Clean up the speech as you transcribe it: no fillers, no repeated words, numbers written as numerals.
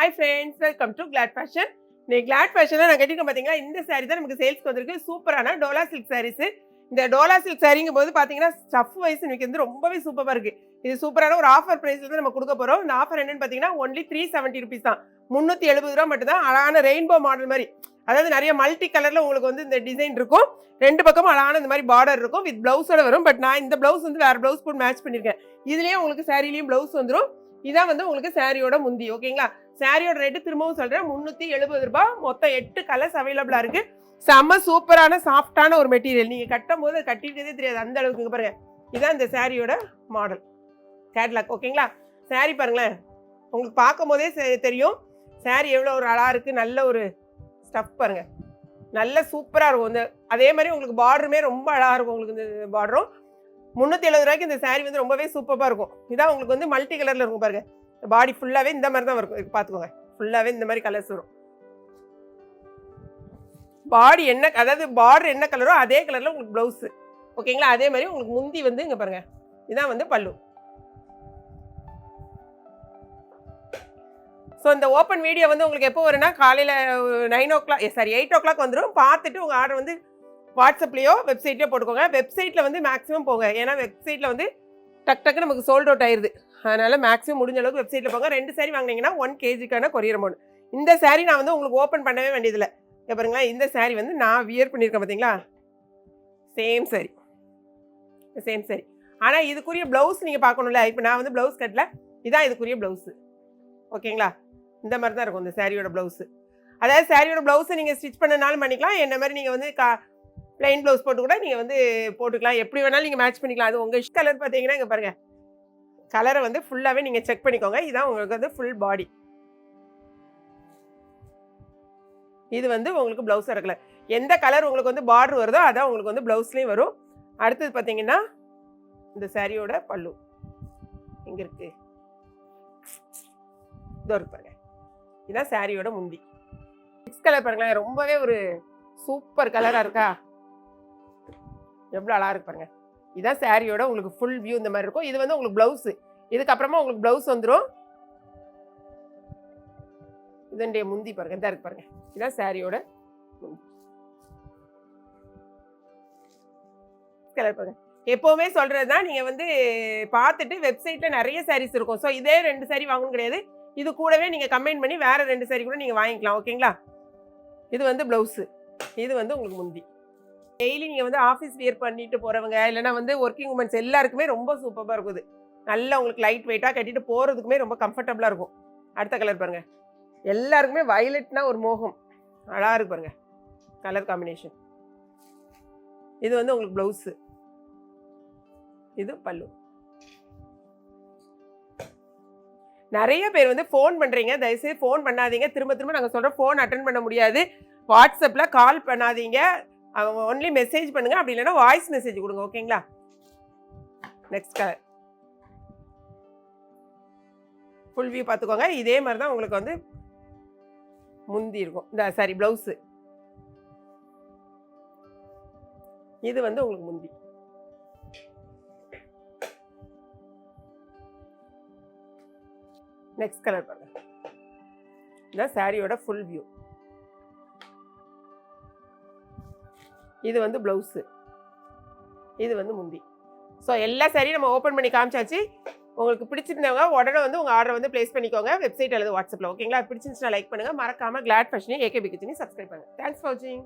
Hi friends, welcome to Glad Fashion. இன்னைக்கு Glad Fashionல நான் கட்டிருக்கேன் பாத்தீங்களா, இந்த saree தான் நமக்கு சேல்ஸ்க்கு வந்திருக்கு. சூப்பரான டோலா சில்க் sarees. இந்த டோலா சில்க் சாரிங்கும்போது பாத்தீங்கன்னா ஸ்டஃப் வைஸ் இன்னைக்கு வந்து ரொம்பவே சூப்பரா இருக்கு. இது சூப்பரான ஒரு ஆஃபர் பிரைஸ்ல தான் நம்ம கொடுக்க போறோம். இந்த ஆஃபர் என்னன்னு பாத்தீங்கன்னா only 370 rupees தான். 370 ரூபாய் மட்டும் தான். அழகான ரெயின்போ மாடல் மாதிரி, அதாவது நிறைய மல்டி கலர்ல உங்களுக்கு வந்து இந்த டிசைன் இருக்கும். ரெண்டு பக்கமும் அழகான இந்த மாதிரி பார்டர் இருக்கும் வித் பிளவுஸோட வரும். பட் நான் இந்த பிளவுஸ் வந்து வேற பிளவுஸ் போட்டு மேட்ச் பண்ணிருக்கேன். இதுலயே உங்களுக்கு சாரிலயும் பிளவுஸ் வந்துடும். இதான் வந்து உங்களுக்கு சாரியோட முந்தி. ஓகேங்களா? சாரியோட ரேட்டு திரும்பவும் சொல்றேன், 370 ரூபாய். மொத்தம் 8 கலர்ஸ் அவைலபிளா இருக்கு. செம்ம சூப்பரான சாஃப்டான ஒரு மெட்டீரியல். நீங்க கட்டும் போது கட்டிட்டதே தெரியாது, அந்த அளவுக்கு. பாருங்க, இதான் இந்த சாரியோட மாடல் கேட்லாக். ஓகேங்களா? சாரி பாருங்களேன், உங்களுக்கு பார்க்கும் போதே தெரியும் சாரி எவ்வளோ ஒரு அழகா இருக்கு. நல்ல ஒரு ஸ்டஃப் பாருங்க, நல்ல சூப்பராக இருக்கும். இந்த அதே மாதிரி உங்களுக்கு பார்டருமே ரொம்ப அழகாக இருக்கும். உங்களுக்கு இந்த பார்டரும் 370 ரூபாய்க்கு இந்த சாரி வந்து ரொம்பவே சூப்பராக இருக்கும். இதான் உங்களுக்கு வந்து மல்டி கலரில் இருக்கும். பாருங்க, பாடி ஃபுல்லாகவே இந்த மாதிரி தான் இருக்கும். பார்த்துக்கோங்க, ஃபுல்லாகவே இந்த மாதிரி கலர்ஸ் வரும். பாடி என்ன, அதாவது பார்டர் என்ன கலரோ அதே கலரில் உங்களுக்கு ப்ளவுஸு. ஓகேங்களா? அதே மாதிரி உங்களுக்கு முந்தி வந்து இங்கே பாருங்க, இதான் வந்து பல்லு. ஸோ இந்த ஓப்பன் வீடியோ வந்து உங்களுக்கு எப்போ வரும்னா, காலையில் 8 o'clock வந்துடும். பார்த்துட்டு உங்கள் ஆர்டர் வந்து வாட்ஸ்அப்லேயோ வெப்சைட்லேயோ போட்டுக்கோங்க. வெப்சைட்டில் வந்து மேக்ஸிமம் போங்க, ஏன்னா வெப்சைட்டில் வந்து டக்கு நமக்கு சோல்ட் அவுட் ஆயிடுது. அதனால் மேக்ஸிமம் முடிஞ்ச அளவுக்கு வெப்சைட்டில் போங்க. 2 சாரி வாங்கினீங்கன்னா 1 kgக்கான கொரியர் அமௌண்ட். இந்த சாரி நான் வந்து உங்களுக்கு ஓப்பன் பண்ணவே வேண்டியதில்லை. பாருங்களா, இந்த சாரி வந்து நான் வியர் பண்ணியிருக்கேன் பார்த்தீங்களா, சேம் சாரி, சேம் சாரி. ஆனால் இதுக்குரிய ப்ளவுஸ் நீங்கள் பார்க்கணும்ல. இப்போ நான் வந்து ப்ளவுஸ் கட்டல, இதான் இதுக்குரிய ப்ளவுஸு. ஓகேங்களா? இந்த மாதிரி தான் இருக்கும் இந்த சாரியோட ப்ளவுஸு. அதாவது சாரியோட ப்ளவுஸை நீங்கள் ஸ்டிச் பண்ணனாலும் பண்ணிக்கலாம், என்ன மாதிரி நீங்கள் வந்து பிளைன் ப்ளவுஸ் போட்டு கூட நீங்கள் வந்து போட்டுக்கலாம். எப்படி வேணாலும் நீங்கள் மேட்ச் பண்ணிக்கலாம். அது உங்கள் இஷ்ட கலர். பார்த்தீங்கன்னா இங்கே பாருங்கள், கலரை வந்து ஃபுல்லாகவே நீங்கள் செக் பண்ணிக்கோங்க. இதுதான் உங்களுக்கு வந்து ஃபுல் பாடி. இது வந்து உங்களுக்கு ப்ளவுஸ் இருக்கல. எந்த கலர் உங்களுக்கு வந்து பார்டர் வருதோ அதான் உங்களுக்கு வந்து ப்ளவுஸ்லேயும் வரும். அடுத்தது பார்த்தீங்கன்னா இந்த சாரியோட பல்லு இங்கே இருக்கு, இதோ இருக்கு பாருங்க. இதுதான் சாரியோட முந்தி. மிக்ஸ் கலர் பாருங்களேன், ரொம்பவே ஒரு சூப்பர் கலராக இருக்கா, எவ்வளோ அழகா இருக்கு பாருங்க. இதுதான் சாரியோட உங்களுக்கு ஃபுல் வியூ இந்த மாதிரி இருக்கும். இது வந்து உங்களுக்கு ப்ளவுஸு. இதுக்கப்புறமா உங்களுக்கு ப்ளவுஸ் வந்துடும். இதனுடைய முந்தி பாருங்க, இதாக இருக்கு பாருங்க. இதான் சாரியோட கலர் பாருங்க. எப்போவுமே சொல்கிறது தான், நீங்கள் வந்து பார்த்துட்டு வெப்சைட்டில் நிறைய சாரீஸ் இருக்கும். ஸோ இதே 2 சாரி வாங்கணும் கிடையாது, இது கூடவே நீங்கள் கம்பைன் பண்ணி வேறு 2 சாரி கூட நீங்கள் வாங்கிக்கலாம். ஓகேங்களா? இது வந்து ப்ளவுஸு, இது வந்து உங்களுக்கு முந்தி. டெய்லி நீங்கள் வந்து ஆஃபீஸ் வியர் பண்ணிட்டு போகிறவங்க, இல்லைனா வந்து ஒர்க்கிங் உமன்ஸ் எல்லாருக்குமே ரொம்ப சூப்பராக இருக்குது. நல்லா உங்களுக்கு லைட் வெயிட்டாக கட்டிட்டு போகிறதுக்குமே ரொம்ப கம்ஃபர்டபுளாக இருக்கும். அடுத்த கலர் பாருங்கள், எல்லாருக்குமே வயலட்னா ஒரு மோகம், அழகாக இருக்கு பாருங்க கலர் காம்பினேஷன். இது வந்து உங்களுக்கு ப்ளவுஸு, இது பல்லு. நிறைய பேர் வந்து ஃபோன் பண்ணுறீங்க, தயவுசெய்து ஃபோன் பண்ணாதீங்க. திரும்ப திரும்ப நாங்கள் சொல்கிறோம், ஃபோன் அட்டன் பண்ண முடியாது. வாட்ஸ்அப்பில் கால் பண்ணாதீங்க, அவங்க ஒன்லி மெசேஜ் பண்ணுங்கள். அப்படி இல்லைன்னா வாய்ஸ் மெசேஜ் கொடுங்க. ஓகேங்களா? நெக்ஸ்ட் கலர் ஃபுல் வியூ பார்த்துக்கோங்க. இதே மாதிரி தான் உங்களுக்கு வந்து முந்தி இருக்கும். இந்த சாரி ப்ளவுஸு, இது வந்து உங்களுக்கு முந்தி. நெக்ஸ்ட் கலர் பாருங்க, இந்த சாரியோட ஃபுல் வியூ. இது வந்து ப்ளவுஸு, இது வந்து முந்தி. ஸோ எல்லா சாரியும் நம்ம ஓப்பன் பண்ணி காமிச்சாச்சு. உங்களுக்கு பிடிச்சிருந்தவங்க உடனே வந்து உங்கள் ஆர்டரை வந்து ப்ளேஸ் பண்ணிக்கோங்க, வெப்சைட் அல்லது வாட்ஸ்அப்பில். ஓகேங்களா? பிடிச்சிருந்துச்சுன்னா லைக் பண்ணுங்கள். மறக்காமல் கிளாட் ஃபேஷனையும் ஏகேபி கிச்சனையும் சப்ஸ்கிரைப் பண்ணுங்கள். தேங்க்ஸ் ஃபார் வாட்சிங்.